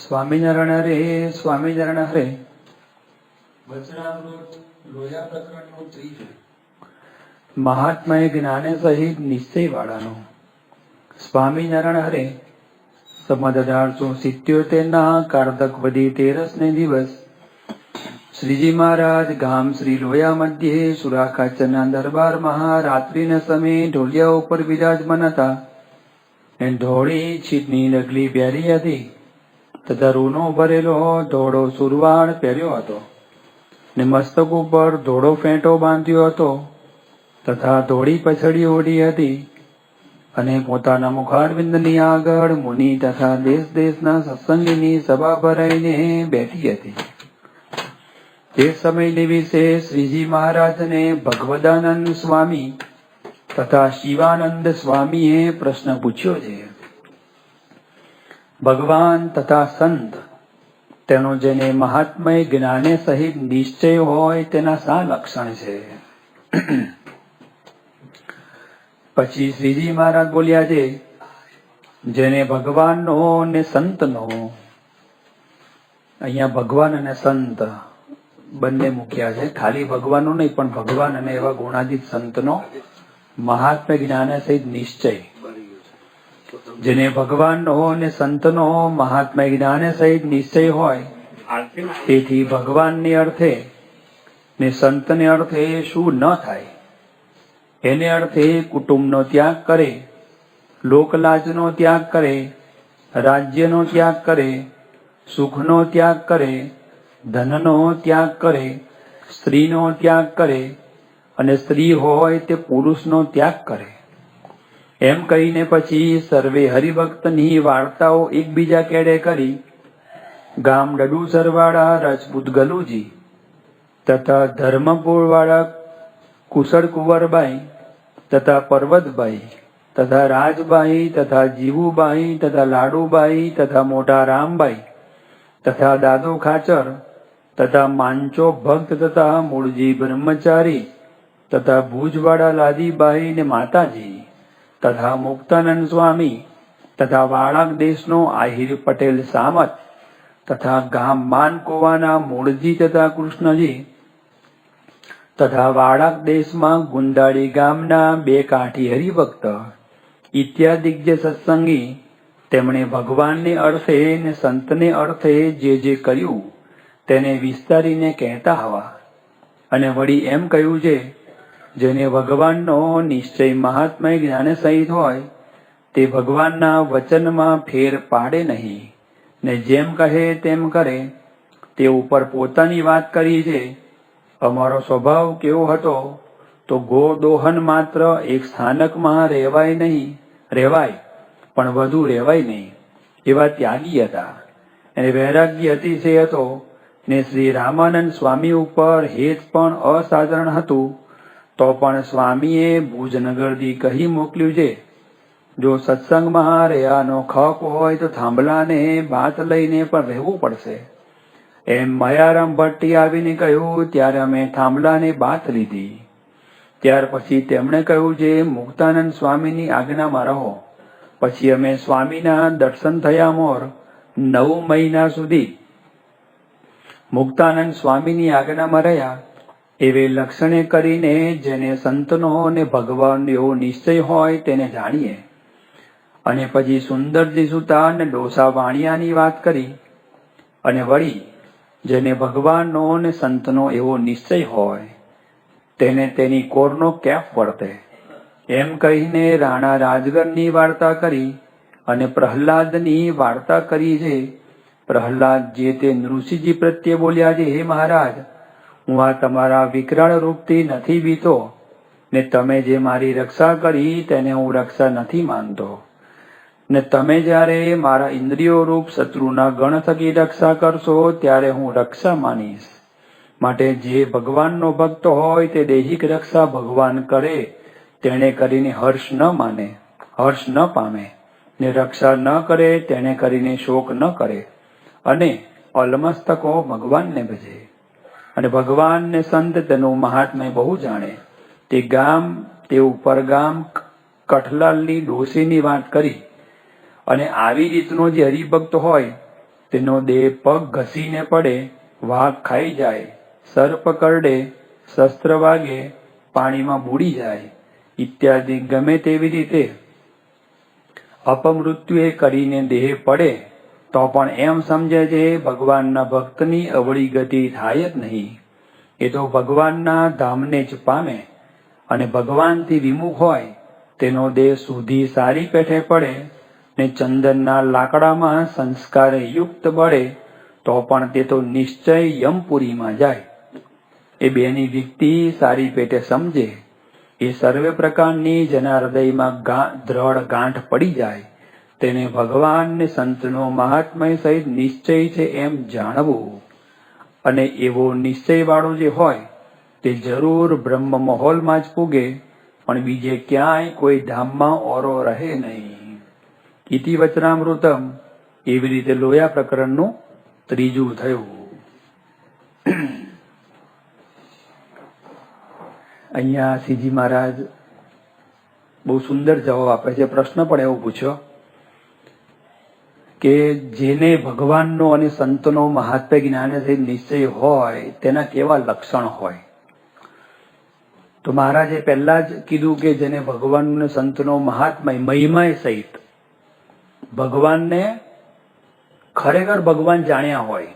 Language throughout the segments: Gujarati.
સ્વામિનારાયણ હરે સ્વામિનારાયણ હરે. વચનામૃત લોયા પ્રકરણનું ત્રીજું. મહાત્માએ જ્ઞાને સહિત નિશ્ચય વાળાનો. સ્વામિનારાયણ હરે. સંમત 1877 કારતક વદી 13 દિવસ શ્રીજી મહારાજ ગામ શ્રી લોયા મધ્યે સુરાખાચરના દરબારમાં રાત્રિના સમયે ઢોલિયા ઉપર બિરાજમાન હતા. ધોળી છીટની ડગલી પહેરી હતી તથા રૂનો ભરેલો ધોળો સુરવાળ પહેર્યો હતો ને મસ્તક ઉપર ધોળો ફેંટો બાંધ્યો હતો તથા ધોળી પછડી ઓઢી હતી અને પોતાના મુખારવિંદની આગળ મુનિ તથા દેશ દેશના સત્સંગીની સભા ભરાઈને બેઠી હતી. તે સમયને વિશે શ્રીજી મહારાજને ભગવદાનંદ સ્વામી તથા શિવાનંદ સ્વામીએ પ્રશ્ન પૂછ્યો છે. ભગવાન તથા સંત તેનો જેને મહાત્મય જ્ઞાને સહિત નિશ્ચય હોય તેના શા લક્ષણ છે? પછી શ્રીજી મહારાજ બોલ્યા છે, જેને ભગવાનનો ને સંતનો, અહીંયા ભગવાન અને સંત બંને મૂક્યા છે, ખાલી ભગવાનનો નહીં પણ ભગવાન અને એવા ગુણાતીત સંતનો મહાત્મ્ય જ્ઞાન સહિત નિશ્ચય. જેને ભગવાનનો અને સંતનો મહાત્મ્ય જ્ઞાન સહિત નિશ્ચય હોય તેથી ભગવાનને અર્થે ને સંતને અર્થે શું ન થાય? એને અર્થે કુટુંબનો ત્યાગ કરે, લોકલાજનો ત્યાગ કરે, રાજ્યનો ત્યાગ કરે, સુખનો ત્યાગ કરે, ધનનો ત્યાગ કરે, સ્ત્રીનો ત્યાગ કરે અને સ્ત્રી હોય તે પુરુષનો ત્યાગ કરે. એમ કહીને પછી સર્વે હરિભક્તની વાર્તાઓ એકબીજા કેડે કરી ગામ ડડુસરવાળા રાજપૂત ગલુજી તથા ધર્મપુરવાળા કુશળ કુંવરબાઈ તથા પર્વતબાઈ તથા રાજબાઈ તથા જીવુબાઈ તથા લાડુબાઈ તથા મોટા રામબાઈ તથા દાદો ખાચર તથા માંચો ભક્ત તથા મૂળજી બ્રહ્મચારી તથા ભુજવાડા લાદીબાઈ ને માતાજી તથા મુક્તાનંદ સ્વામી તથા વાળાક દેશનો આહિર પટેલ સામત તથા ગામ માનકોવાના મૂળજી તથા કૃષ્ણજી તથા વાળાક દેશમાં ગુંદાળી ગામના 2 કાઠી હરિભક્ત ઇત્યાદિ જે સત્સંગી તેમણે ભગવાનને અર્થે ને સંતને અર્થે જે કર્યું તેને વિસ્તારીને કહેતા હવા અને વળી એમ કહ્યું છે, જેને ભગવાનનો નિશ્ચય મહાત્મય જ્ઞાન સહિત હોય તે ભગવાનના વચનમાં ફેર પાડે નહીં ને જેમ કહે તેમ કરે. તે ઉપર પોતાની વાત કરી છે. અમારો સ્વભાવ કેવો હતો તો ગોદોહન માત્ર એક સ્થાનકમાં રહેવાય નહીં, રહેવાય પણ વધુ રહેવાય નહીં એવા ત્યાગી હતા અને વૈરાગ્ય અતિશય હતો ને શ્રી રામાનંદ સ્વામી ઉપર હેત પણ અસાધારણ હતું. તો પણ સ્વામીએ ભુજનગરથી કહી મોકલ્યું છે, જો સત્સંગમાં રહ્યાનો ખપ હોય તો થાંભલાને બાત લઈને પણ રહેવું પડશે. એમ મયારામ ભટ્ટી આવીને કહ્યું ત્યારે અમે થાંભલાને બાત લીધી. ત્યાર પછી તેમણે કહ્યું છે, મુક્તાનંદ સ્વામીની આજ્ઞામાં રહો. પછી અમે સ્વામીના દર્શન થયા મોર 9 મહિના સુધી મુક્તાનંદ સ્વામીની આજ્ઞામાં રહ્યા. એવે લક્ષણે કરીને જેને સંતનો અને ભગવાન એવો નિશ્ચય હોય તેને જાણીએ. અને પછી સુંદરજી સુતા અને ડોસા વાણિયાની વાત કરી અને વળી જેને ભગવાનનો અને સંતનો એવો નિશ્ચય હોય તેને તેની કોરનો કેફ વર્તે એમ કહીને રાણા રાજગરની વાર્તા કરી અને પ્રહલાદની વાર્તા કરી છે. પ્રહલાદ જે તે નૃસિંહજી પ્રત્યે બોલ્યા છે, હે મહારાજ, હું આ તમારા વિકરાળ રૂપથી નથી બીતો ને તમે જે મારી રક્ષા કરી તેને હું રક્ષા નથી માનતો ને તમે જ્યારે મારા ઇન્દ્રિયો રૂપ શત્રુના ગણ થકી રક્ષા કરશો ત્યારે હું રક્ષા માનીશ. માટે જે ભગવાનનો ભક્ત હોય તે દૈહિક રક્ષા ભગવાન કરે તેણે કરીને હર્ષ ન માને, હર્ષ ન પામે ને રક્ષા ન કરે તેણે કરીને શોક ન કરે અને અલમસ્તકો ભગવાનને ભજે. અને ભગવાન ને સંત તેનું મહાત્મ્ય બહુ જાણે. તે ગામ તે ઉપર ગામ કઠલાલની ડોસીની વાત કરી અને આવી રીતનો જે હરિભક્ત હોય તેનો દેહ પગ ઘસીને પડે, વાઘ ખાઈ જાય, સર્પ કરડે, શસ્ત્ર વાગે, પાણીમાં બુડી જાય ઇત્યાદિ ગમે તેવી રીતે અપમૃત્યુ કરીને દેહ પડે તો પણ એમ સમજે છે ભગવાનના ભક્તની અવળી ગતિ થાય જ નહીં, એ તો ભગવાનના ધામને જ પામે. અને ભગવાનથી વિમુખ હોય તેનો દેહ સુધી સારી પેઠે પડે ને ચંદનના લાકડામાં સંસ્કારે યુક્ત બળે તો પણ તે તો નિશ્ચય યમપુરીમાં જાય. એ બેની વ્યક્તિ સારી પેટે સમજે, એ સર્વે પ્રકારની જેના હૃદયમાં દ્રઢ ગાંઠ પડી જાય તેને ભગવાન ને સંતનો મહાત્મય સહિત નિશ્ચય છે એમ જાણવું. અને એવો નિશ્ચય વાળો જે હોય તે જરૂર બ્રહ્મ મહોલમાં જ પૂગે, પણ બીજે ક્યાંય કોઈ ધામમાં ઓરો રહે નહીં. ઇતિ વચનામૃતમ. એવી રીતે લોયા પ્રકરણનું ત્રીજું થયું. અહીંયા શ્રીજી મહારાજ બહુ સુંદર જવાબ આપે છે. પ્રશ્ન પણ એવો પૂછ્યો કે જેને ભગવાનનો અને સંતનો મહાત્મ્ય જ્ઞાનથી નિશ્ચય હોય તેના કેવા લક્ષણ હોય. તો મહારાજે પહેલા જ કીધું કે જેને ભગવાન અને સંતનો મહાત્મ્ય મહિમા સહિત ભગવાનને ખરેખર ભગવાન જાણ્યા હોય,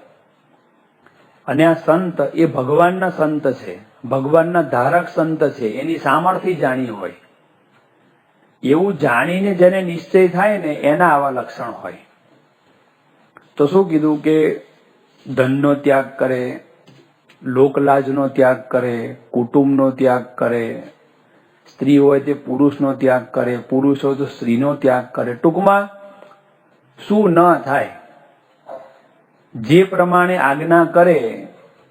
અને આ સંત એ ભગવાનના સંત છે, ભગવાનના ધારક સંત છે, એની સામર્થ્ય જાણી હોય, એવું જાણીને જેને નિશ્ચય થાય ને એના આવા લક્ષણ હોય. તો શું કીધું કે ધનનો ત્યાગ કરે, લોકલાજનો ત્યાગ કરે, કુટુંબનો ત્યાગ કરે, સ્ત્રી હોય તે પુરુષનો ત્યાગ કરે, પુરુષ હોય તો સ્ત્રીનો ત્યાગ કરે. ટૂંકમાં શું ન થાય, જે પ્રમાણે આજ્ઞા કરે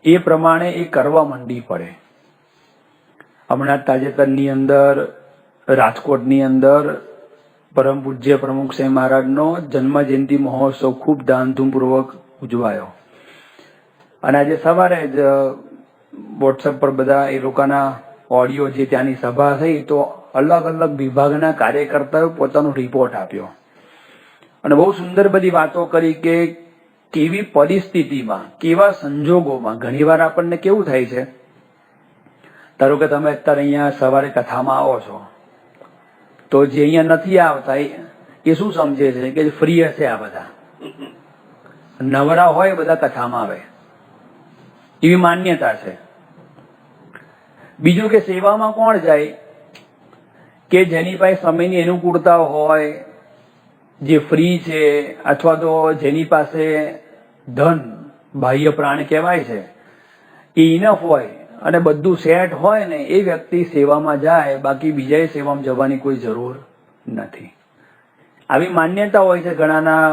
એ પ્રમાણે એ કરવા માંડી પડે. હમણાં તાજેતરની અંદર રાજકોટની અંદર પરમ પૂજ્ય પ્રમુખ સાહેબ મહારાજનો જન્મ જયંતિ મહોત્સવ ખૂબ ધામધૂમપૂર્વક ઉજવાયો. અને આજે સવારે જ વોટ્સએપ પર બધા એ લોકોના ઓડિયો જે ત્યાંની સભા થઈ તો અલગ અલગ વિભાગના કાર્યકર્તાઓ પોતાનો રિપોર્ટ આપ્યો અને બહુ સુંદર બધી વાતો કરી કે કેવી પરિસ્થિતિમાં, કેવા સંજોગોમાં. ઘણીવાર આપણને કેવું થાય છે, ધારો કે તમે અત્યારે અહીંયા સવારે કથામાં આવો છો તો જે અહીંયા નથી આવતા એ શું સમજે છે કે ફ્રી હશે, આ બધા નવરા હોય બધા કથામાં આવે, એવી માન્યતા છે. બીજું કે સેવામાં કોણ જાય કે જેની પાસે સમયની અનુકૂળતા હોય, જે ફ્રી છે, અથવા તો જેની પાસે ધન બાહ્ય પ્રાણ કહેવાય છે એ ઇનફ હોય અને બધું સેટ હોય ને એ વ્યક્તિ સેવામાં જાય, બાકી બીજાએ સેવામાં જવાની કોઈ જરૂર નથી. આવી માન્યતા હોય છે ઘણાના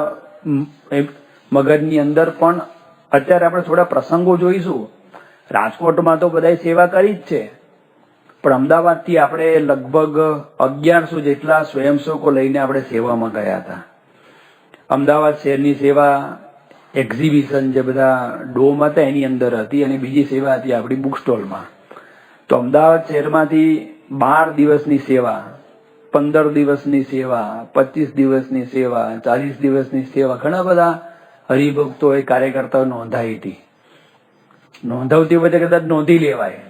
મગજની અંદર. પણ અત્યારે આપણે થોડા પ્રસંગો જોઈશું. રાજકોટમાં તો બધા સેવા કરી જ છે, પણ અમદાવાદથી આપણે લગભગ 1100 જેટલા સ્વયંસેવકો લઈને આપણે સેવામાં ગયા હતા. અમદાવાદ શહેરની સેવા એક્ઝિબિશન જે બધા ડોમ હતા એની અંદર હતી, અને બીજી સેવા હતી આપણી બુક સ્ટોલમાં. તો અમદાવાદ શહેરમાંથી 12 દિવસની સેવા, 15 દિવસની સેવા, 25 દિવસની સેવા, 40 દિવસની સેવા ઘણા બધા હરિભક્તોએ કાર્યકર્તાઓ નોંધાઈ હતી. નોંધાવતી વખતે કદાચ નોંધી લેવાય,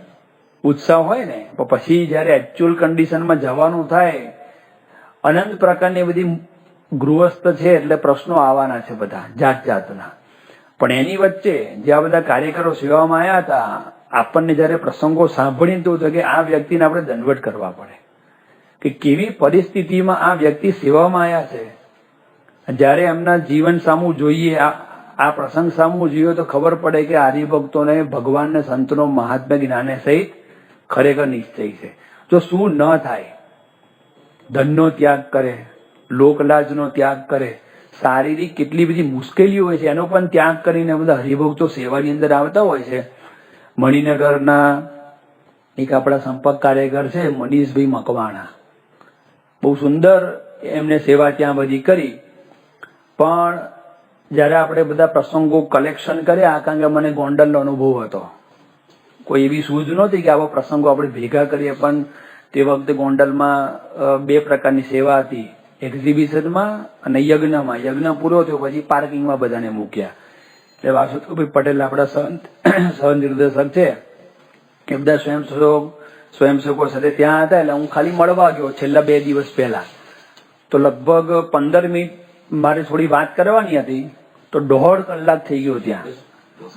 ઉત્સાહ હોય ને, પણ પછી જયારે એકચ્યુઅલ કન્ડિશનમાં જવાનું થાય, અનંત પ્રકારની બધી ગૃહસ્થ છે એટલે પ્રશ્નો આવવાના છે બધા જાત જાતના. પણ એની વચ્ચે જે આ બધા કાર્યકરો સેવામાં આવ્યા હતા, આપણને જયારે પ્રસંગો સાંભળીને તો કે આ વ્યક્તિને આપણે દંડવટ કરવા પડે કે કેવી પરિસ્થિતિમાં આ વ્યક્તિ સેવામાં આવ્યા છે. જયારે એમના જીવન સામું જોઈએ, આ પ્રસંગ સામું જોઈએ તો ખબર પડે કે હરિભક્તોને ભગવાનને સંતનો મહાત્મ્ય જ્ઞાને સહિત ખરેખર નિશ્ચય છે. જો શું ન થાય, ધનનો ત્યાગ કરે, લોકલાજનો ત્યાગ કરે, શારીરિક કેટલી બધી મુશ્કેલીઓ હોય છે એનો પણ ત્યાગ કરીને બધા હરિભક્તો સેવાની અંદર આવતા હોય છે. મણિનગરના એક આપણા સંપર્ક કાર્યકર છે મનીષભાઈ મકવાણા, બહુ સુંદર એમને સેવા ત્યાં બધી કરી. પણ જયારે આપણે બધા પ્રસંગો કલેક્શન કર્યા, કારણ કે મને ગોંડલનો અનુભવ હતો, કોઈ એવી સૂઝ નહોતી કે આવા પ્રસંગો આપણે ભેગા કરીએ. પણ તે વખતે ગોંડલમાં 2 પ્રકારની સેવા હતી, એક્ઝિબિશનમાં અને યજ્ઞમાં. યજ્ઞ પૂરો થયો પછી પાર્કિંગમાં બધાને મૂક્યા. એટલે વાસુદેવભાઈ પટેલ આપણા સંત નિર્દેશક છે, એ બધા સ્વયંસેવકો સાથે ત્યાં હતા. એટલે હું ખાલી મળવા ગયો છેલ્લા 2 દિવસ પહેલા. તો લગભગ 15 મિનિટ મારે થોડી વાત કરવાની હતી, તો 1.5 કલાક થઈ ગયો ત્યાં.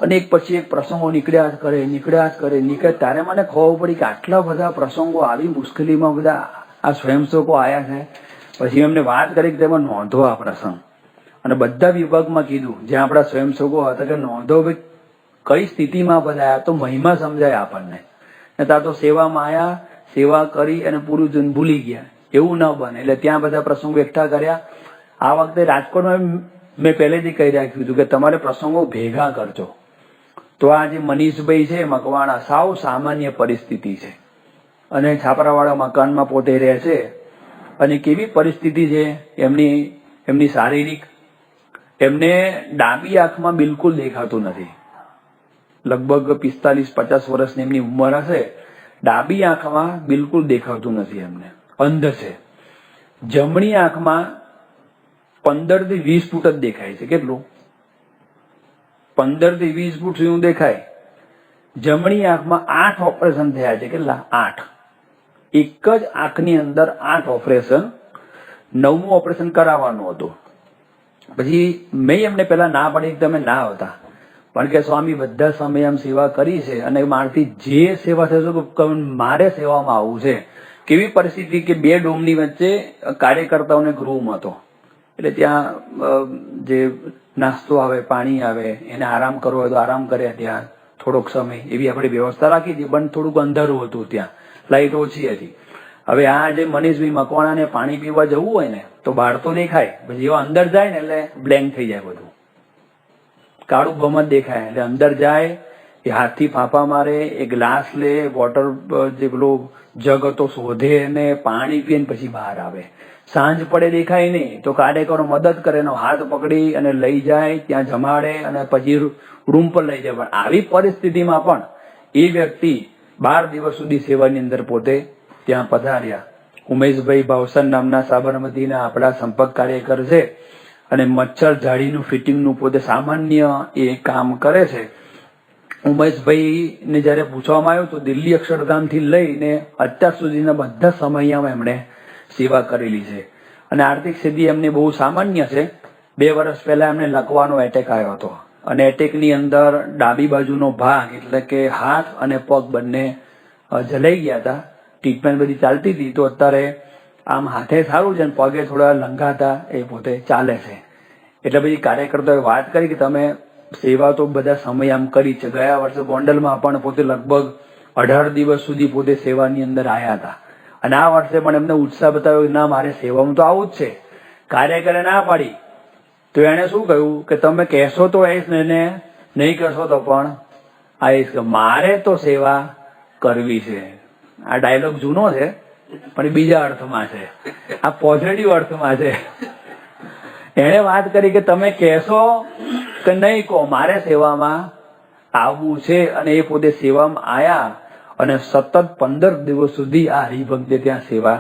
અને એક પછી એક પ્રસંગો નીકળ્યા જ કરે. ત્યારે મને ખબર પડી કે આટલા બધા પ્રસંગો, આવી મુશ્કેલીમાં બધા આ સ્વયંસેવકો આવ્યા છે. પછી એમને વાત કરી કે તેમાં નોંધો આ પ્રસંગ, અને બધા વિભાગમાં કીધું જ્યાં આપણા સ્વયંસેવકો હતા કે નોંધો ભાઈ કઈ સ્થિતિમાં બધા આવ્યા, તો મહિમા સમજાય આપણને. ત્યાં તો સેવામાં આવ્યા, સેવા કરી અને પૂરું જન ભૂલી ગયા, એવું ન બને. એટલે ત્યાં બધા પ્રસંગો એકઠા કર્યા. આ વખતે રાજકોટમાં મેં પહેલેથી કહી રાખ્યું હતું કે તમારે પ્રસંગો ભેગા કરજો. તો આ જે મનીષભાઈ છે મકવાણા, સાવ સામાન્ય પરિસ્થિતિ છે અને છાપરાવાળા મકાનમાં પોતે રહે છે. અને કેવી પરિસ્થિતિ છે એમની શારીરિક, એમને ડાબી આંખમાં બિલકુલ દેખાતું નથી. લગભગ 45-50 વર્ષની એમની ઉંમર હશે. ડાબી આંખમાં બિલકુલ દેખાતું નથી એમને, અંધ છે. જમણી આંખમાં 15 થી 20 ફૂટ જ દેખાય છે. કેટલું? 15 થી 20 ફૂટ સુધી દેખાય. જમણી આંખમાં 8 ઓપરેશન થયા છે. કેટલા? 8. એક જ આંખની અંદર 8 ઓપરેશન. 9મું ઓપરેશન કરાવવાનું હતું. પછી મેં એમને પેલા ના પાડી કે તમે ના આવતા, પણ કે સ્વામી બધા સમય આમ સેવા કરી છે અને મારથી જે સેવા થશે મારે સેવામાં આવવું છે. કેવી પરિસ્થિતિ કે 2 ડોમની વચ્ચે કાર્યકર્તાઓને એક રૂમ હતો. એટલે ત્યાં જે નાસ્તો આવે, પાણી આવે, એને આરામ કરવો હોય તો આરામ કરે ત્યાં થોડોક સમય, એવી આપણે વ્યવસ્થા રાખી હતી. પણ થોડુંક અંધારું હતું, ત્યાં લાઈટ ઓછી હતી. હવે આ જે મનીષભાઈ મકવાણાને પાણી પીવા જવું હોય ને તો બહાર તો દેખાય, પછી એવા અંદર જાય ને એટલે બ્લેન્ક થઈ જાય, બધું કાળું ગમત દેખાય. એટલે અંદર જાય, એ હાથથી ફાંફા મારે, એ ગ્લાસ લે, વોટર જે પેલો જગ હતો શોધે અને પાણી પીએ ને પછી બહાર આવે. સાંજ પડે દેખાય નહીં તો કાર્યકરો મદદ કરે, એનો હાથ પકડી અને લઈ જાય, ત્યાં જમાડે અને પછી રૂમ પર લઈ જાય. પણ આવી પરિસ્થિતિમાં પણ એ વ્યક્તિ 12 દિવસ સુધી સેવાની અંદર પોતે ત્યાં પધાર્યા. ઉમેશભાઈ ભાવસર નામના સાબરમતીના આપણા સંપર્ક કાર્યકર છે અને મચ્છર જાળીનું ફિટિંગનું પોતે સામાન્ય એ કામ કરે છે. ઉમેશભાઈને જયારે પૂછવામાં આવ્યું તો દિલ્હી અક્ષરધામથી લઈને અત્યાર સુધીના બધા સમયમાં એમણે સેવા કરેલી છે અને આર્થિક સ્થિતિ એમની બહુ સામાન્ય છે. 2 વર્ષ પહેલા એમને લકવાનો એટેક આવ્યો હતો અને એટેકની અંદર ડાબી બાજુનો ભાગ એટલે કે હાથ અને પગ બંને જલાઈ ગયા હતા. ટ્રીટમેન્ટ બધી ચાલતી હતી. તો અત્યારે આમ હાથે સારું છે, પગે થોડા લંઘાતા એ પોતે ચાલે છે. એટલે પછી કાર્યકર્તાઓએ વાત કરી કે તમે સેવા તો બધા સમય આમ કરી છે. ગયા વર્ષે ગોંડલમાં પણ પોતે લગભગ 18 દિવસ સુધી પોતે સેવાની અંદર આવ્યા હતા અને આ વર્ષે પણ એમને ઉત્સાહ બતાવ્યો કે ના મારે સેવામાં તો આવું જ છે. કાર્યકરે ના પાડી તો એને શું કહ્યું કે તમે કહેશો તો આવીશ ને એને નહીં કહેશો તો પણ આવીશ, કે મારે તો સેવા કરવી છે. આ ડાયલોગ જૂનો છે પણ બીજા અર્થમાં છે, આ પોઝિટિવ અર્થમાં છે. એને વાત કરી કે તમે કહેશો કે નહીં કહો, મારે સેવામાં આવવું છે. અને એ પોતે સેવામાં આયા અને સતત 15 દિવસ સુધી આ હરિભક્તે ત્યાં સેવા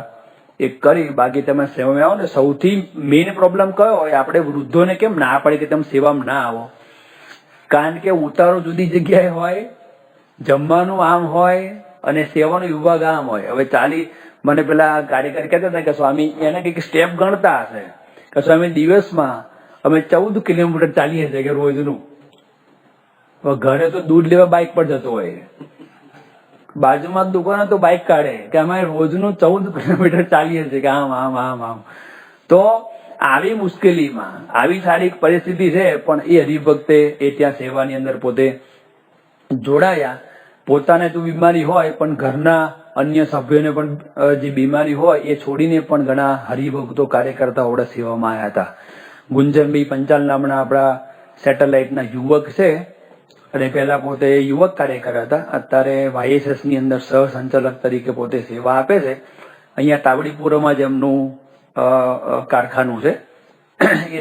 એ કરી. બાકી તમે સેવામાં આવો ને, સૌથી મેઇન પ્રોબ્લેમ કયો હોય, આપણે વૃદ્ધોને કેમ ના પડે કે તમે સેવામાં ના આવો? કારણ કે ઉતારો જુદી જગ્યાએ હોય, જમવાનું આમ હોય અને સેવાનો વિભાગ આમ હોય. હવે મને પેલા કાર્યકર કહેતા હતા કે સ્વામી એને કંઈક સ્ટેપ ગણતા હશે કે સ્વામી દિવસમાં અમે 14 કિલોમીટર ચાલીએ છીએ કે રોજનું. ઘરે તો દૂધ લેવા બાઇક પર જતો હોય, બાજુમાં દુકાન તો બાઇક કાઢે કે અમે રોજનું 14 કિલોમીટર ચાલીએ છીએ કે આમ આમ આમ આમ. તો આવી મુશ્કેલીમાં આવી શારીરિક પરિસ્થિતિ છે પણ એ હરિભક્તે એ ત્યાં સેવાની અંદર પોતે જોડાયા. પોતાને તો બીમારી હોય પણ ઘરના અન્ય સભ્યોને પણ જે બીમારી હોય એ છોડીને પણ ઘણા હરિભક્તો કાર્યકર્તા ઓડા સેવામાં આવ્યા હતા. ગુંજનભાઈ પંચાલ નામના આપણા સેટેલાઇટના યુવક છે અને પહેલા પોતે યુવક કાર્યકર હતા. અત્યારે YSS ની અંદર સહસંચાલક તરીકે પોતે સેવા આપે છે. અહીંયા તાવડીપુરામાં જ એમનું કારખાનું છે,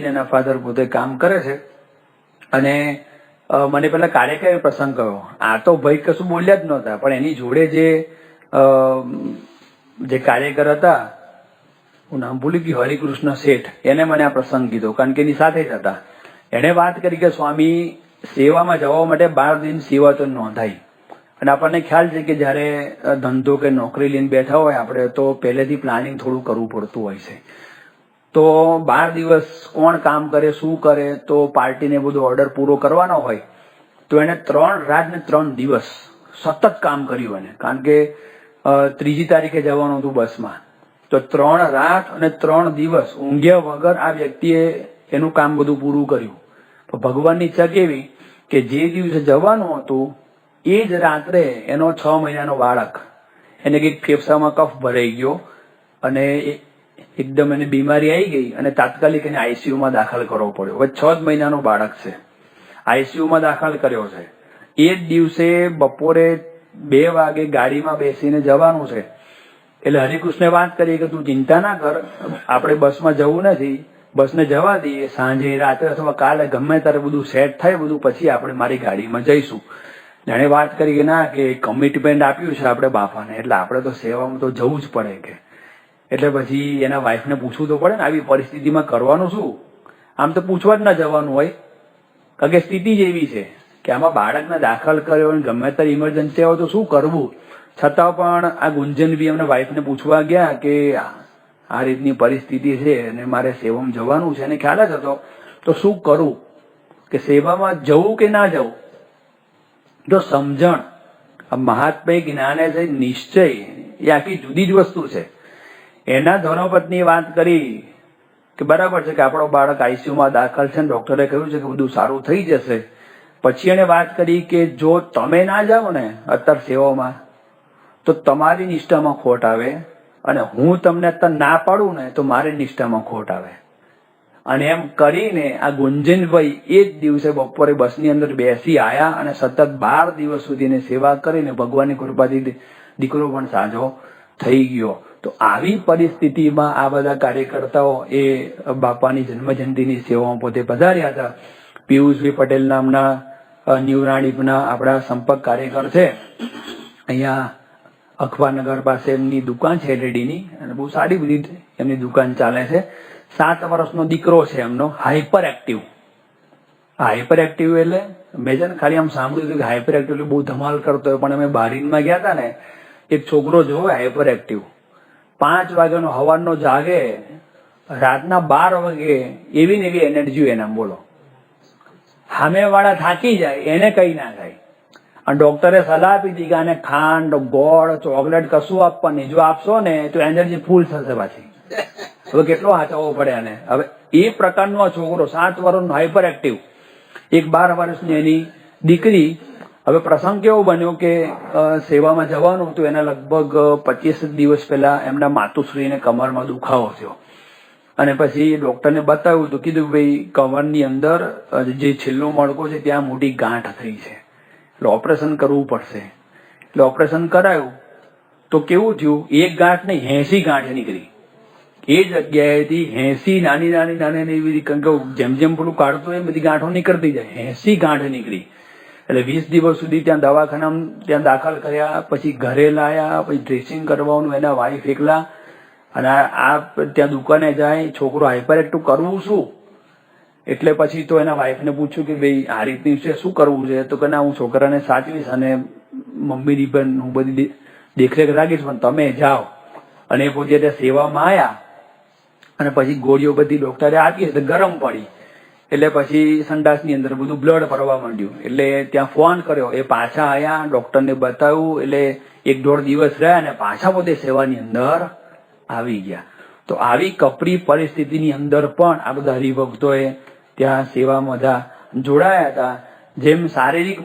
એના ફાધર પોતે કામ કરે છે. અને મને પેલા કાર્યકરે પ્રસંગ કહ્યો, આ તો ભાઈ કશું બોલ્યા જ નહોતા પણ એની જોડે જે કાર્યકર હતા, હું નામ ભૂલી ગયું, હરિકૃષ્ણ શેઠ, એને મને આ પ્રસંગ કીધો કારણ કે એની સાથે જ હતા. એને વાત કરી કે સ્વામી સેવામાં જવા માટે 12 દિન સેવા તો નોંધાઈ. અને આપણને ખ્યાલ છે કે જયારે ધંધો કે નોકરી લઈને બેઠા હોય આપણે તો પહેલેથી પ્લાનિંગ થોડું કરવું પડતું હોય છે. તો 12 દિવસ કોણ કામ કરે શું કરે, તો પાર્ટીને બધો ઓર્ડર પૂરો કરવાનો હોય તો એને 3 રાત ને 3 દિવસ સતત કામ કર્યું એને, કારણ કે 3જી તારીખે જવાનું હતું બસમાં. તો 3 રાત અને 3 દિવસ ઊંઘ્યા વગર આ વ્યક્તિએ એનું કામ બધું પૂરું કર્યું. તો ભગવાનની ઈચ્છા કેવી કે જે દિવસે જવાનું હતું એ જ રાત્રે એનો 6 મહિનાનો બાળક, એને કંઈક ફેફસામાં કફ ભરાઈ ગયો અને એકદમ એને બીમારી આવી ગઈ અને તાત્કાલિક એને આઈસીયુમાં દાખલ કરવો પડ્યો. હવે 6 જ મહિનાનો બાળક છે, આઈસીયુમાં દાખલ કર્યો છે. એ જ દિવસે બપોરે 2 વાગે ગાડીમાં બેસીને જવાનું છે. એટલે હરિકૃષ્ણે વાત કરી કે તું ચિંતા ના કર, આપણે બસમાં જવું નથી, બસને જવા દઈએ, સાંજે રાત્રે અથવા કાલે ગમે ત્યારે બધું સેટ થાય બધું પછી આપણે મારી ગાડીમાં જઈશું. એણે વાત કરી કે ના, કે કમિટમેન્ટ આપ્યું છે આપણે બાપાને, એટલે આપણે તો સેવામાં તો જવું જ પડે કે. એટલે પછી એના વાઈફને પૂછવું તો પડે ને, આવી પરિસ્થિતિમાં કરવાનું શું. આમ તો પૂછવા જ ના જવાનું હોય, કારણ કે સ્થિતિ જ એવી છે કે આમાં બાળકને દાખલ કર્યો અને ગમે ત્યારે ઇમરજન્સી હોય તો શું કરવું. છતાં પણ આ ગુંજનભાઈ એમના વાઈફને પૂછવા ગયા કે આ રીતની પરિસ્થિતિ છે અને મારે સેવામાં જવાનું છે અને ખ્યાલ જ હતો, તો શું કરું, કે સેવામાં જવું કે ના જવું. જો સમજણ, આ મહાત્મય જ્ઞાને છે નિશ્ચય, એ આખી જુદી જ વસ્તુ છે. એના ધર્મપત્નીએ વાત કરી કે બરાબર છે કે આપણો બાળક આઈસીયુમાં દાખલ છે ને ડોક્ટરે કહ્યું છે કે બધું સારું થઈ જશે. પછી એને વાત કરી કે જો તમે ના જાઓ ને અત્યારે સેવામાં તો તમારી નિષ્ઠામાં ખોટ આવે, અને હું તમને અત્યારે ના પાડું ને તો મારી નિષ્ઠામાં ખોટ આવે. અને એમ કરીને આ ગુંજનભાઈ એ જ દિવસે બપોરે બસની અંદર બેસી આયા અને સતત 12 દિવસ સુધી એને સેવા કરીને ભગવાનની કૃપાથી દીકરો પણ સાજો થઈ ગયો. તો આવી પરિસ્થિતિમાં આ બધા કાર્યકર્તાઓ એ બાપાની જન્મજયંતિની સેવામાં પોતે પધાર્યા હતા. પિયુષભાઈ પટેલ નામના ન્યુરાણીપના આપણા સંપર્ક કાર્યકર છે, અહીંયા અખબારનગર પાસે એમની દુકાન છે રેડીની, અને બહુ સારી બધી એમની દુકાન ચાલે છે. 7 વર્ષનો દીકરો છે એમનો, હાઈપર એક્ટિવ. હાઈપર એક્ટિવ એટલે મેં છે ને ખાલી આમ સાંભળ્યું હતું કે હાઈપર એક્ટિવ એટલે બહુ ધમાલ કરતો હોય, પણ અમે બારીનમાં ગયા હતા ને, એક છોકરો જોવે હાઈપર એક્ટિવ, 5 વાગ્યાનો સવારનો જાગે, રાતના 12 વાગે એવી ને એવી એનર્જી એના, બોલો. સામેવાળા થાકી જાય એને કઈ ના થાય. અને ડોક્ટરે સલાહ આપી હતી કે આને ખાંડ, ગોળ, ચોકલેટ કશું આપવાની, જો આપશો ને તો એનર્જી ફૂલ થશે પાછી. હવે કેટલો સાચવવો પડે આને. હવે એ પ્રકારનો આ છોકરો 7 વર્ષનો હાઈપર એક્ટિવ, એક 12 વર્ષની એની દીકરી. હવે પ્રસંગ કેવો બન્યો કે સેવામાં જવાનું હતું, એના લગભગ 25 દિવસ પહેલા એમના માતુશ્રીને કમરમાં દુખાવો થયો, અને પછી ડોક્ટરને બતાવ્યું તો કીધું ભાઈ કમરની અંદર જે છેલ્લો મણકો છે ત્યાં મોટી ગાંઠ થઈ છે, એટલે ઓપરેશન કરવું પડશે. એટલે ઓપરેશન કરાયું તો કેવું થયું, એક ગાંઠ નહીં 80 ગાંઠ નીકળી. એ જગ્યાએથી 80 નાની એવી, કારણ કે જેમ જેમ પેલું કાઢતું એ બધી ગાંઠો નીકળતી જાય, 80 ગાંઠ નીકળી. એટલે 20 દિવસ સુધી ત્યાં દવાખાનામાં ત્યાં દાખલ કર્યા, પછી ઘરે લાયા, પછી ડ્રેસિંગ કરવાનું એના વાઈફ એકલા, અને આ ત્યાં દુકાને જાય, છોકરો હાઈપર એક્ટિવ, કરવું શું. એટલે પછી તો એના વાઈફને પૂછ્યું કે ભાઈ આ રીતની છે, શું કરવું છે. તો કે ના, હું છોકરાને સાચવીશ અને મમ્મીની પણ હું બધી દેખરેખ રાખીશ, પણ તમે જાઓ. અને એ પોતે ત્યાં સેવામાં આવ્યા, અને પછી ગોળીઓ બધી ડોક્ટરે આપી એટલે ગરમ પડી, એટલે પછી સંડાસની અંદર બધું બ્લડ ફરવા માંડ્યું. એટલે ત્યાં ફોન કર્યો, એ પાછા આવ્યા, ડોક્ટરને બતાવ્યું, એટલે 1-1.5 દિવસ રહ્યા અને પાછા પોતે સેવાની અંદર આવી ગયા. તો આવી કપરી પરિસ્થિતિની અંદર પણ આ બધા હરિભક્તોએ ત્યાં સેવામાં બધા જોડાયા હતા. જેમ શારીરિક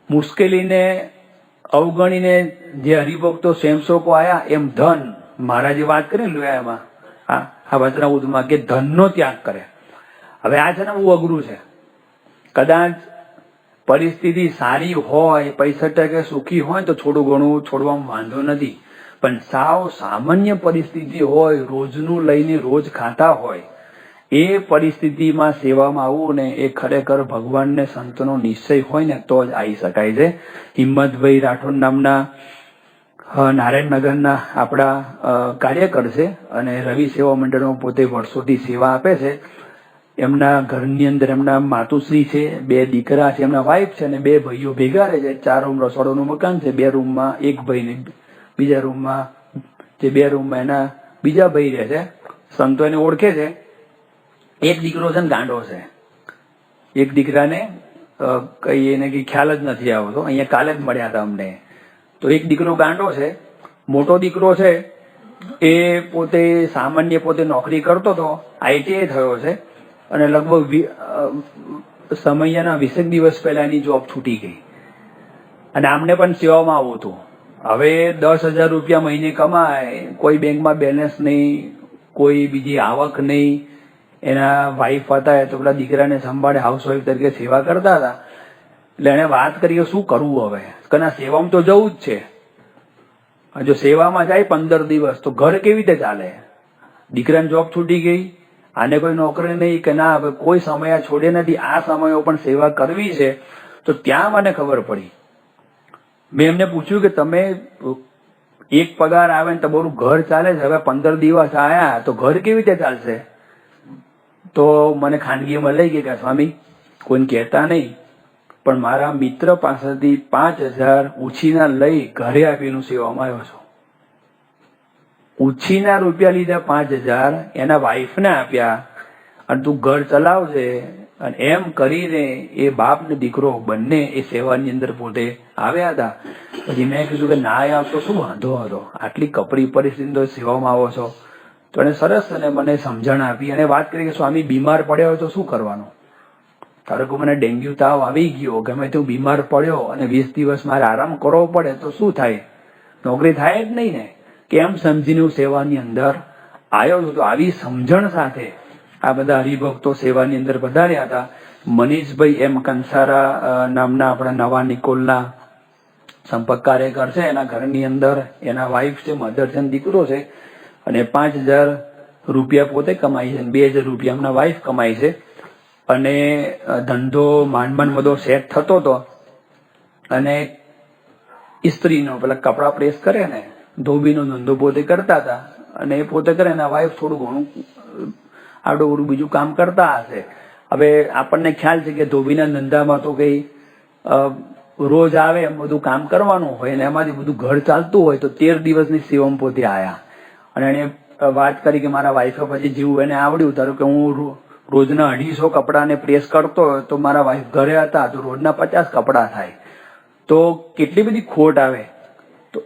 મુશ્કેલીને અવગણીને જે હરિભક્તો સ્વયંસેવકો આવ્યા, એમ ધન, મહારાજે વાત કરી લોયામાં આ વચનામૃતમાં કે ધનનો ત્યાગ કરે. હવે આ છે ને બહુ અઘરું છે. કદાચ પરિસ્થિતિ સારી હોય, 65% સુખી હોય તો થોડું ઘણું છોડવામાં વાંધો નથી, પણ સાવ સામાન્ય પરિસ્થિતિ હોય, રોજનું લઈને રોજ ખાતા હોય, એ પરિસ્થિતિમાં સેવામાં આવવું ને એ ખરેખર ભગવાનને સંતનો નિશ્ચય હોય ને તો જ આવી શકાય છે. હિંમતભાઈ રાઠોડ નામના નારાયણનગરના આપણા કાર્યકર છે અને રવિ સેવા મંડળમાં પોતે વર્ષોથી સેવા આપે છે. એમના ઘરની અંદર એમના માતુશ્રી છે, 2 દીકરા છે, એમના વાઈફ છે, અને 2 ભાઈઓ ભેગા રહે છે. 4 રૂમ રસોડાનું મકાન છે. 2 રૂમમાં એક ભાઈ ને બીજા રૂમમાં, જે 2 રૂમમાં એના બીજા ભાઈ રહે છે. સંતો એને ઓળખે છે. એક દીકરો છે ને ગાંડો છે. એક દીકરાને કઈ એને કઈ ખ્યાલ જ નથી આવતો. અહીંયા કાલે જ મળ્યા હતા અમને. તો એક દીકરો ગાંડો છે. મોટો દીકરો છે એ પોતે સામાન્ય પોતે નોકરી કરતો હતો, ITI થયો છે, અને લગભગ સમયના 20 દિવસ પહેલા એની જોબ છૂટી ગઈ. અને આમને પણ સેવામાં આવું હતું. હવે 10,000 રૂપિયા મહિને કમાય, કોઈ બેંકમાં બેલેન્સ નહીં, કોઈ બીજી આવક નહીં. એના વાઈફ હતા તો પેલા દીકરાને સંભાળે, હાઉસવાઈફ તરીકે સેવા કરતા હતા. એટલે એને વાત કરી કે શું કરવું હવે, કે સેવામાં તો જવું જ છે. જો સેવામાં જાય 15 દિવસ તો ઘર કેવી રીતે ચાલે? દીકરાની જોબ છૂટી ગઈ, આને કોઈ નોકરી નહીં, કે ના હવે કોઈ સમય છોડે નથી, આ સમયો પણ સેવા કરવી છે. તો ત્યાં મને ખબર પડી. મેં એમને પૂછ્યું કે તમે એક પગાર આવે ને તમારું ઘર ચાલે છે, હવે 15 દિવસ આયા તો ઘર કેવી રીતે ચાલશે? તો મને ખાનગીમાં લઈ ગયા કે સ્વામી કોઈને કહેતા નહીં, પણ મારા મિત્ર પાસેથી 5,000 ઉછીના લઈ ઘરે આપીને સેવામાં આવ્યો છું. ઉછીના રૂપિયા લીધા 5,000 એના વાઈફને આપ્યા, અને તું ઘર ચલાવજે. અને એમ કરીને એ બાપ ને દીકરો બંને એ સેવાની અંદર પોતે આવ્યા હતા. પછી મેં કીધું કે ના આવતો શું વાંધો હતો, આટલી કપરી પરિસ્થિતિ સેવામાં આવો છો. તો એને સરસ અને મને સમજણ આપી અને વાત કરી કે સ્વામી બીમાર પડ્યા હોય તો શું કરવાનું? ધારો કે મને ડેન્ગ્યુ તાવ આવી ગયો, ગમે તેવું બીમાર પડ્યો અને 20 દિવસ મારે આરામ કરવો પડે તો શું થાય? નોકરી થાય જ નહીં ને. કેમ સમજીને હું સેવાની અંદર આવ્યો છું. તો આવી સમજણ સાથે આ બધા હરિભક્તો સેવાની અંદર પધાર્યા હતા. મનીષભાઈ એમ કંસારા નામના આપણા નવા નિકોલના સંપર્ક કાર્યકર છે. એના ઘરની અંદર એના વાઈફ છે, મધર છે, દીકરો છે, અને 5,000 રૂપિયા પોતે કમાય છે, 2,000 રૂપિયા એમના વાઈફ કમાય છે. અને ધંધો માંડ બધો સેટ થતો હતો. અને ઇસ્ત્રીનો પેલા કપડા પ્રેસ કરે ને, ધોબીનો ધંધો પોતે કરતા હતા. અને એ પોતે કરે, એના વાઈફ થોડું ઘણું આડું બીજું કામ કરતા હશે. હવે આપણને ખ્યાલ છે કે ધોબીના ધંધામાં તો કઈ રોજ આવે એમ બધું કામ કરવાનું હોય, અને એમાંથી બધું ઘર ચાલતું હોય. તો 13 દિવસની સેવામાં પોતે આયા. અને એને વાત કરી કે મારા વાઈફે પછી જેવું એને આવડ્યું, ધારો કે હું રોજના 250 કપડાને પ્રેસ કરતો હોય તો મારા વાઈફ ઘરે હતા તો રોજના 50 કપડા થાય, તો કેટલી બધી ખોટ આવે. તો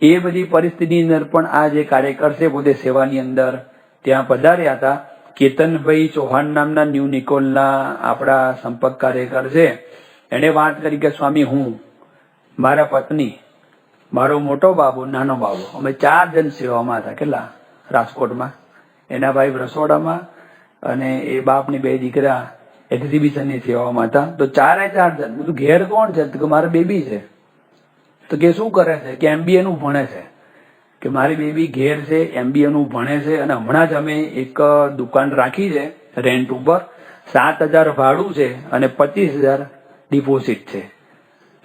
એ બધી પરિસ્થિતિની અંદર પણ આ જે કાર્યકર છે પોતે સેવાની અંદર ત્યાં પધાર્યા હતા. કેતનભાઈ ચૌહાણ નામના ન્યૂ નિકોલના આપણા સંપર્ક કાર્યકર છે. એને વાત કરી કે સ્વામી હું, મારા પત્ની, મારો મોટો બાબુ, નાનો બાબુ, અમે 4 જણ સેવામાં હતા. કેટલા? રાજકોટમાં. એના ભાઈ રસોડામાં, અને એ બાપની 2 દીકરા એક્ઝિબિશનની સેવામાં હતા. તો 4 જણ. બધું ઘેર કોણ છે? તો કે મારા બેબી છે. તો કે શું કરે છે? કે MBA નું ભણે છે. કે મારી બેબી ઘેર છે, MBA નું ભણે છે, અને હમણાં જ અમે એક દુકાન રાખી છે રેન્ટ ઉપર. 7,000 ભાડું છે અને 25,000 ડિપોઝિટ છે.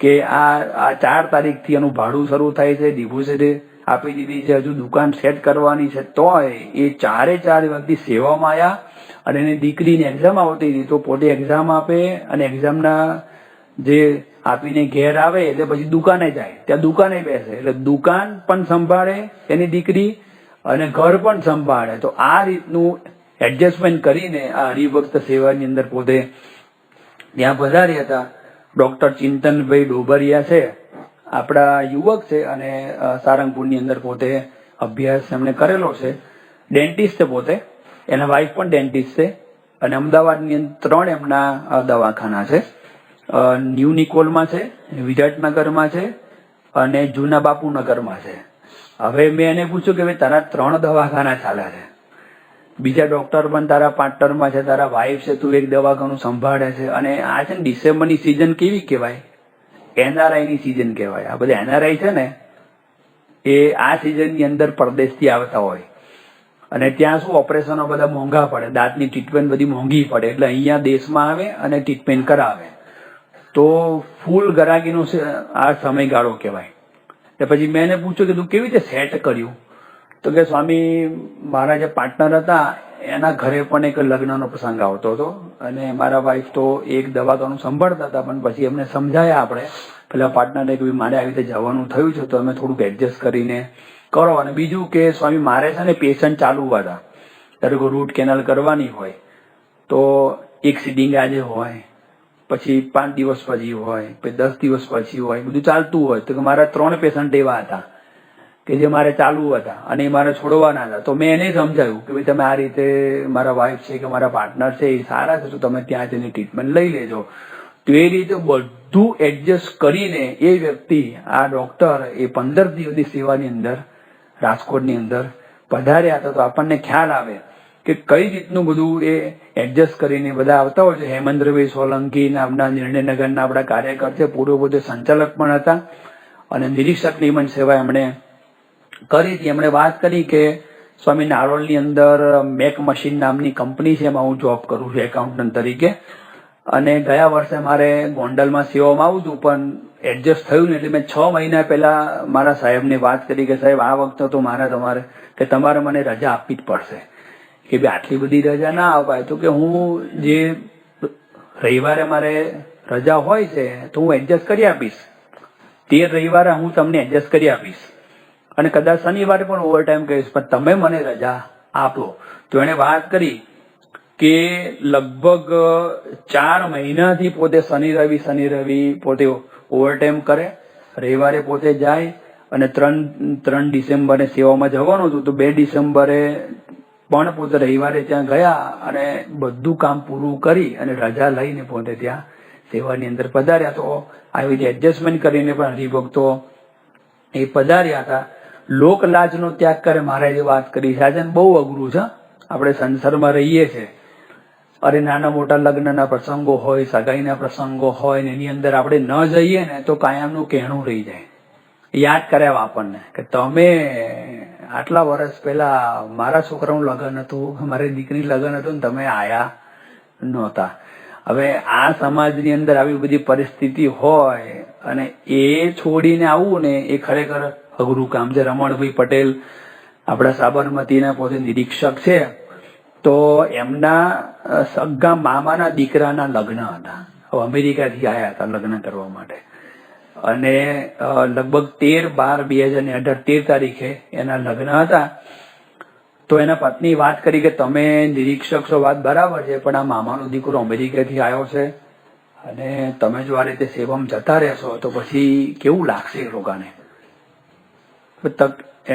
કે આ 4 તારીખથી એનું ભાડું શરૂ થાય છે, ડિપોઝિટ આપી દીધી છે, હજુ દુકાન સેટ કરવાની છે. તોય એ 4 વ્યક્તિ સેવામાં આવ્યા. અને એની દીકરીની એક્ઝામ આવતી હતી તો પોતે એક્ઝામ આપે, અને એક્ઝામના જે આપીને ઘેર આવે એટલે પછી દુકાને જાય, ત્યાં દુકાને બેસે. એટલે દુકાન પણ સંભાળે એની દીકરી, અને ઘર પણ સંભાળે. તો આ રીતનું એડજસ્ટમેન્ટ કરીને આ હરિભક્ત સેવાની અંદર પોતે ત્યાં પધાર્યા હતા. ડોક્ટર ચિંતનભાઈ ડોબરિયા છે, આપણા યુવક છે, અને સારંગપુરની અંદર પોતે અભ્યાસ એમણે કરેલો છે. ડેન્ટિસ્ટ છે પોતે, એના વાઈફ પણ ડેન્ટિસ્ટ છે. અને અમદાવાદની અંદર 3 એમના દવાખાના છે. ન્યૂ નિકોલમાં છે, વિરાટનગરમાં છે, અને જૂના બાપુનગરમાં છે. હવે મેં એને પૂછ્યું કે ભાઈ તારા 3 દવાખાના ચાલે છે, બીજા ડોક્ટર પણ તારા પાર્ટનરમાં છે, તારા વાઈફ છે, તું એક દવાખાનું સંભાળે છે. અને આ છે ને ડિસેમ્બરની સિઝન કેવી કહેવાય? NRI ની સિઝન કહેવાય. આ બધા NRI છે ને એ આ સિઝનની અંદર પરદેશથી આવતા હોય, અને ત્યાં શું ઓપરેશનો બધા મોંઘા પડે, દાંતની ટ્રીટમેન્ટ બધી મોંઘી પડે, એટલે અહીંયા દેશમાં આવે અને ટ્રીટમેન્ટ કરાવે. તો ફૂલ ગરાગીનો આ સમયગાળો કહેવાય. એટલે પછી મેં એને પૂછ્યું કે તું કેવી રીતે સેટ કર્યું? તો કે સ્વામી મારા જે પાર્ટનર હતા એના ઘરે પણ એક લગ્નનો પ્રસંગ આવતો હતો અને મારા વાઈફ તો એક દવાખાનું સંભાળતા હતા, પણ પછી એમને સમજાયા આપણે પેલા પાર્ટનરને કે મારે આવી રીતે જવાનું થયું છે તો અમે થોડુંક એડજસ્ટ કરીને કરો. અને બીજું કે સ્વામી મારે છે ને પેશન્ટ ચાલુ હતા, ધારો કે રૂટ કેનાલ કરવાની હોય તો એક સિટિંગ આજે હોય, પછી 5 દિવસ પછી હોય, પછી 10 દિવસ પછી હોય, બધું ચાલતું હોય. તો કે મારા 3 પેશન્ટ એવા હતા કે જે મારે ચાલુ હતા અને એ મારે છોડવાના હતા. તો મેં એને સમજાવ્યું કે ભાઈ તમે આ રીતે, મારા વાઈફ છે કે મારા પાર્ટનર છે એ સારા છે તો તમે ત્યાં જઈને ટ્રીટમેન્ટ લઈ લેજો. તો એ રીતે બધું એડજસ્ટ કરીને એ વ્યક્તિ, આ ડોક્ટર એ 15 દિવસની સેવાની અંદર રાજકોટની અંદર પધાર્યા હતા. તો આપણને ખ્યાલ આવે કે કઈ રીતનું બધું એ એડજસ્ટ કરીને બધા આવતા હોય છે. હેમંદ્રભાઈ સોલંકી નામના નિર્ણયનગરના આપણા કાર્યકર છે, પૂર્વ પોતે સંચાલક પણ હતા અને નિરીક્ષક નિયમન સેવા એમણે કરી હતી. એમણે વાત કરી કે સ્વામી નારોલની અંદર મેક મશીન નામની કંપની છે, એમાં હું જોબ કરું છું એકાઉન્ટન્ટ તરીકે. અને ગયા વર્ષે મારે ગોંડલમાં સેવામાં આવું છું, પણ એડજસ્ટ થયું ને એટલે મેં 6 મહિના પહેલા મારા સાહેબને વાત કરી કે સાહેબ આ વખતે તો તમારે મને રજા આપવી જ પડશે. કે ભાઈ આટલી બધી રજા ના અપાય. તો કે હું જે રવિવારે મારે રજા હોય છે તો હું એડજસ્ટ કરી આપીશ, તે રવિવારે હું તમને એડજસ્ટ કરી આપીશ અને કદાચ શનિવારે પણ ઓવરટાઈમ કહીશ, પણ તમે મને રજા આપો. તો એને વાત કરી કે લગભગ 4 મહિનાથી પોતે શનિ રવિ પોતે ઓવરટાઈમ કરે, રવિવારે પોતે જાય અને 3 ડિસેમ્બરે સેવામાં જવાનું હતું. તો 2 ડિસેમ્બરે પણ પોતે રવિવારે ત્યાં ગયા અને બધું કામ પૂરું કરી અને રજા લઈને પોતે ત્યાં સેવાની અંદર પધાર્યા. તો આવી રીતે એડજસ્ટમેન્ટ કરીને પણ હરિભક્તો એ પધાર્યા હતા. લોકલાજનો ત્યાગ કરે, મહારાજે વાત કરી છે. આજે બહુ અઘરું છે, આપણે સંસારમાં રહીએ છીએ, અરે નાના મોટા લગ્નના પ્રસંગો હોય, સગાઈના પ્રસંગો હોય ને એની અંદર આપણે ન જઈએ ને તો કાયમનું કહેણું રહી જાય. યાદ કર્યા આપણને કે તમે આટલા વર્ષ પહેલા મારા છોકરાનું લગ્ન હતું, મારી દીકરી લગ્ન હતું ને તમે આયા નહોતા. હવે આ સમાજની અંદર આવી બધી પરિસ્થિતિ હોય અને એ છોડીને આવવું ને એ ખરેખર અઘરું કામ છે. રમણભાઈ પટેલ આપણા સાબરમતીના પોતે નિરીક્ષક છે, તો એમના સગા મામાના દીકરાના લગ્ન હતા. અમેરિકાથી આવ્યા હતા લગ્ન કરવા માટે અને લગભગ 13/12/2018 13 તારીખે એના લગ્ન હતા. તો એના પત્ની વાત કરી કે તમે નિરીક્ષક છો, વાત બરાબર છે, પણ આ મામાનો દીકરો અમેરિકાથી આવ્યો છે અને તમે જો આ રીતે સેવામાં જતા રહેશો તો પછી કેવું લાગશે એ લોકોને.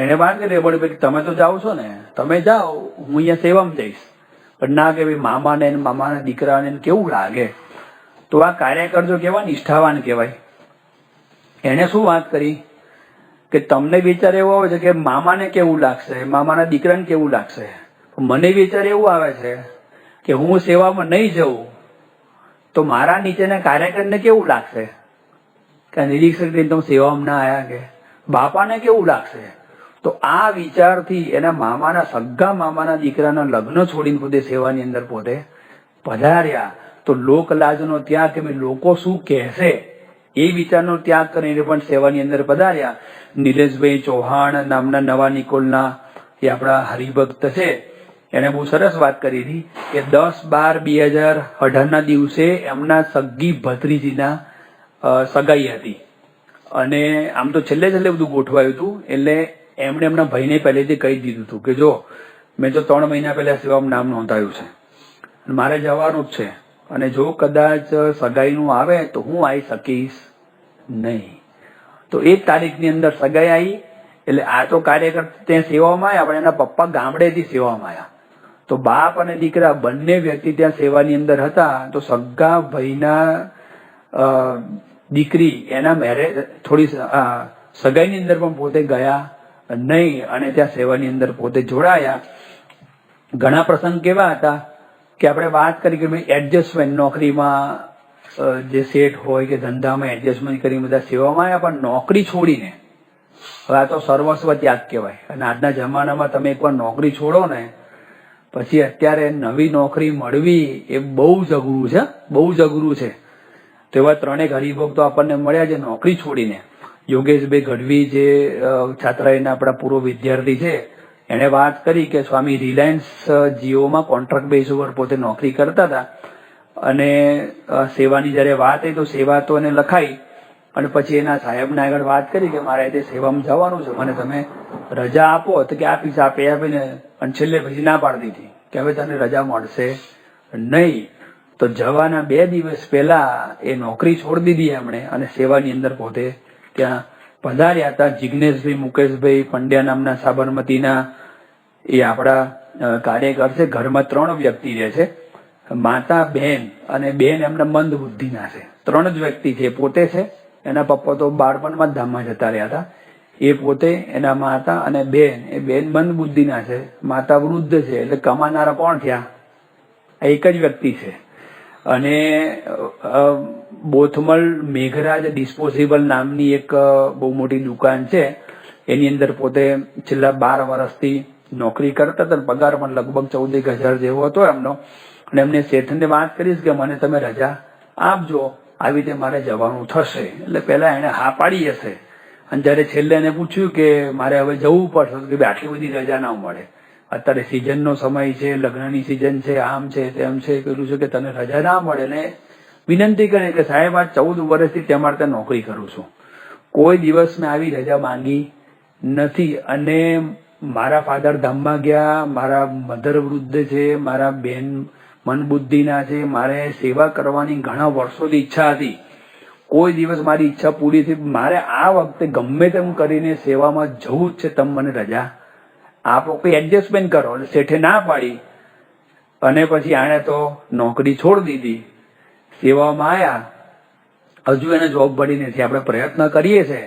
એને વાત કરી પણ તમે તો જાઓ છો ને, તમે જાઓ, હું અહીંયા સેવામાં જઈશ. પણ ના કે ભાઈ મામાના દીકરાને કેવું લાગે. તો આ કાર્યકર જો કેવા નિષ્ઠાવાન કહેવાય. એને શું વાત કરી કે તમને વિચાર એવો આવે છે કે મામાને કેવું લાગશે, મામાના દીકરાને કેવું લાગશે. મને વિચાર એવું આવે છે કે હું સેવામાં નહીં જઉં તો મારા નીચેના કાર્યકરને કેવું લાગશે કે નિરીક્ષક તમે સેવામાં ના આવ્યા, કે બાપાને કેવું લાગશે. તો આ વિચારથી એના સગા મામાના દીકરાના લગ્ન છોડીને પોતે સેવાની અંદર પોતે પધાર્યા. તો લોકલાજનો ત્યાગ કે લોકો શું કહેશે એ વિચારનો ત્યાગ કરીને પણ સેવાની અંદર પધાર્યા. નિલેશભાઈ ચૌહાણ નામના નવા નિકોલના એ આપણા હરિભક્ત છે, એને બહુ સરસ વાત કરી હતી કે 10/12/2018 ના દિવસે એમના સગી ભત્રીજીના સગાઈ હતી અને આમ તો છેલ્લે બધું ગોઠવાયું હતું. એટલે એમણે એમના ભાઈને પહેલેથી કહી દીધું હતું કે જો મેં તો 3 મહિના પહેલા સેવામાં નામ નોંધાયું છે, મારે જવાનું જ છે અને જો કદાચ સગાઈનું આવે તો હું આવી શકીશ નહીં. તો એ તારીખની અંદર સગાઈ આવી. એટલે આ તો કાર્યકર ત્યાં સેવામાં આવ્યા, પણ એના પપ્પા ગામડેથી સેવામાં આવ્યા. તો બાપ અને દીકરા બંને વ્યક્તિ ત્યાં સેવાની અંદર હતા. તો સગા ભાઈના દીકરી એના મેરેજ થોડી સગાઈની અંદર પણ પોતે ગયા નહીં અને ત્યાં સેવાની અંદર પોતે જોડાયા. ઘણા પ્રસંગ કેવા હતા કે આપણે વાત કરી કે ભાઈ એડજસ્ટમેન્ટ, નોકરીમાં જે સેટ હોય કે ધંધામાં એડજસ્ટમેન્ટ કરી બધા સેવામાં આવ્યા, પણ નોકરી છોડીને હવે આ તો સર્વસ્વ ત્યાગ કહેવાય. અને આજના જમાનામાં તમે એકવાર નોકરી છોડો ને પછી અત્યારે નવી નોકરી મળવી એ બહુ જ અઘરું છે, બહુ જ અઘરું છે. તો એવા 3 હરિભક્તો આપણને મળ્યા છે નોકરી છોડીને. યોગેશભાઈ ગઢવી જે છાત્રાલયના આપણા પૂર્વ વિદ્યાર્થી છે, એણે વાત કરી કે સ્વામી રિલાયન્સ જીઓમાં કોન્ટ્રાક્ટ બેઝ ઉપર પોતે નોકરી કરતા હતા અને સેવાની જયારે વાત થઈ તો સેવા તો એને લખાઈ અને પછી એના સાહેબને આગળ વાત કરી કે મારે તે સેવામાં જવાનું છે, મને તમે રજા આપો તો કે આપીને અને છેલ્લે પછી ના પાડી દીધી કે હવે તને રજા મળશે નહીં. તો જવાના 2 દિવસ પહેલા એ નોકરી છોડી દીધી એમણે અને સેવાની અંદર પોતે ત્યાં પધાર્યા હતા. જિજ્ઞેશભાઈ મુકેશભાઈ પંડ્યા નામના સાબરમતીના એ આપણા કાર્યકર છે. ઘરમાં 3 વ્યક્તિ રહે છે, માતા, બેન અને બેન એમના મંદ બુદ્ધિના છે. 3 જ વ્યક્તિ છે. પોતે છે, એના પપ્પા તો બાળપણમાં જ ધામમાં જતા રહ્યા હતા. એ પોતે, એના માતા અને બેન. એ બેન મંદ બુદ્ધિના છે, માતા વૃદ્ધ છે. એટલે કમાનારા કોણ થયા? એક જ વ્યક્તિ છે. અને બોથમલ મેઘરાજ ડિસ્પોઝેબલ નામની એક બહુ મોટી દુકાન છે, એની અંદર પોતે છેલ્લા 12 વર્ષથી નોકરી કરતા હતા. પગાર પણ લગભગ 14,000 જેવો હતો એમનો. અને એમને શેઠને વાત કરીશ કે મને તમે રજા આપજો, આવી રીતે મારે જવાનું થશે. એટલે પેલા એને હા પાડી હશે અને જયારે છેલ્લે એને પૂછ્યું કે મારે હવે જવું પડશે કે આટલી બધી રજા ના મળે, અત્યારે સિઝનનો સમય છે, લગ્નની સિઝન છે, આમ છે તેમ છે, પેલું છે કે તને રજા ના મળે. ને વિનંતી કરે કે સાહેબ આ 14 વર્ષથી તમારે ત્યાં નોકરી કરું છું, કોઈ દિવસ મેં આવી રજા માંગી નથી. અને મારા ફાધર ધામમાં ગયા, મારા મધર વૃદ્ધ છે, મારા બેન મન બુદ્ધિના છે, મારે સેવા કરવાની ઘણા વર્ષોથી ઈચ્છા હતી, કોઈ દિવસ મારી ઈચ્છા પૂરી થઈ. મારે આ વખતે ગમે તેમ કરીને સેવામાં જવું જ છે, તમે મને રજા આપો, કોઈ એડજસ્ટમેન્ટ કરો. એટલે શેઠે ના પાડી અને પછી આણે તો નોકરી છોડી દીધી, સેવામાં આવ્યા. હજુ એને જોબ મળી નથી. આપણે પ્રયત્ન કરીએ છીએ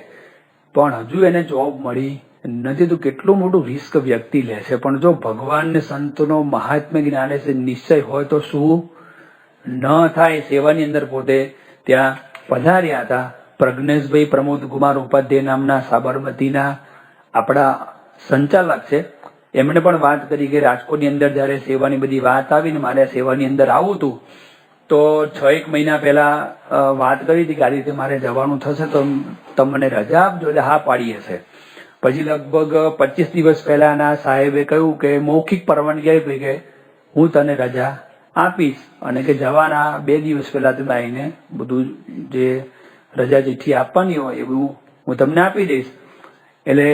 પણ હજુ એને જોબ મળી નથી. તો કેટલું મોટું રિસ્ક વ્યક્તિ લે છે. પણ જો ભગવાન ને સંતનો મહાત્મ્ય જ્ઞાને છે નિશ્ચય હોય તો શું ન થાય. સેવાની અંદર પોતે ત્યાં પધાર્યા હતા. પ્રજ્ઞેશભાઈ પ્રમોદ કુમાર ઉપાધ્યાય નામના સાબરમતીના આપણા સંચાલક છે, એમણે પણ વાત કરી કે રાજકોટની અંદર જયારે સેવાની બધી વાત આવી ને મારે સેવાની અંદર આવું હતું તો 6-1 મહિના પહેલા વાત કરી હતી કે આ રીતે મારે જવાનું થશે તો તમને રજા આપજો. એટલે હા પાડી હશે. પછી લગભગ 25 દિવસ પહેલાના સાહેબે કહ્યું કે મૌખિક પરવાનગી આપી કે હું તને રજા આપીશ અને કે જવાના 2 દિવસ પહેલા તમે આવીને બધું જે રજા ચિઠ્ઠી આપવાની હોય એ બધું હું તમને આપી દઈશ. એટલે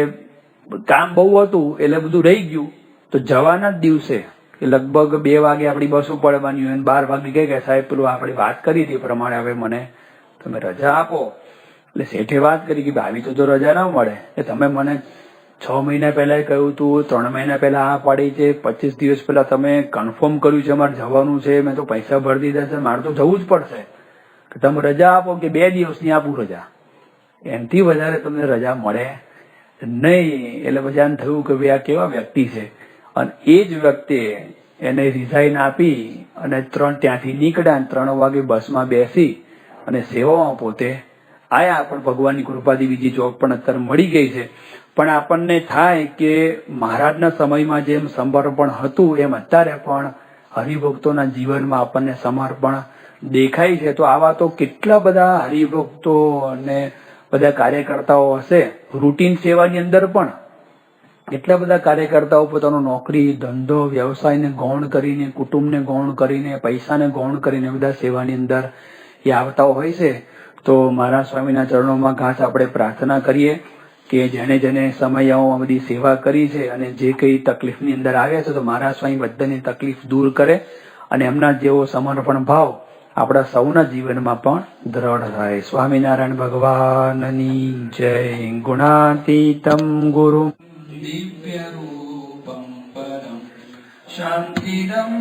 કામ બહુ હતું એટલે બધું રહી ગયું. તો જવાના જ દિવસે લગભગ 2 વાગે આપણી બસ પડવાની હોય, 12 વાગે કે સાહેબ પેલું આપણે વાત કરી હતી પ્રમાણે હવે મને તમે રજા આપો. એટલે શેઠે વાત કરી કે આવી તો રજા ના મળે, કે તમે મને 6 મહિના પહેલા કહ્યું હતું, 3 મહિના પહેલા આ પાડી છે, 25 દિવસ પહેલા તમે કન્ફર્મ કર્યું છે મારે જવાનું છે, મેં તો પૈસા ભરી દીધા છે, મારે તો જવું જ પડશે, કે તમે રજા આપો કે 2 દિવસની આપું રજા, એનાથી વધારે તમને રજા મળે નહીં. એટલે પછી આમ થયું કે ભાઈ આ કેવા વ્યક્તિ છે. અને એ જ વ્યક્તિએ એને રિઝાઇન આપી અને ત્યાંથી નીકળ્યા. 3 વાગે બસમાં બેસી અને સેવામાં પોતે આયા. પણ ભગવાનની કૃપાથી બીજી જોબ પણ અત્યારે મળી ગઈ છે. પણ આપણને થાય કે મહારાજના સમયમાં જેમ સમર્પણ હતું એમ અત્યારે પણ હરિભક્તોના જીવનમાં આપણને સમર્પણ દેખાય છે. તો આવા તો કેટલા બધા હરિભક્તો અને બધા કાર્યકર્તાઓ હશે. રૂટીન સેવાની અંદર પણ એટલા બધા કાર્યકર્તાઓ પોતાનો નોકરી, ધંધો, વ્યવસાયને ગૌણ કરીને, કુટુંબને ગૌણ કરીને, પૈસાને ગૌણ કરીને બધા સેવાની અંદર એ આવતા હોય છે. તો મહારાજ સ્વામીના ચરણોમાં ખાસ આપણે પ્રાર્થના કરીએ કે જેને જેને સમયાઓમાં બધી સેવા કરી છે અને જે કઈ તકલીફની અંદર આવ્યા છે તો મહારાજ સ્વામી બધાની તકલીફ દૂર કરે અને એમના જેવો સમર્પણ ભાવ આપણા સૌના જીવનમાં પણ દ્રઢ થાય. સ્વામિનારાયણ ભગવાનની જય. ગુણાતીતમ ગુરુ દિવ્ય રૂપમ પરમ શાંતિદમ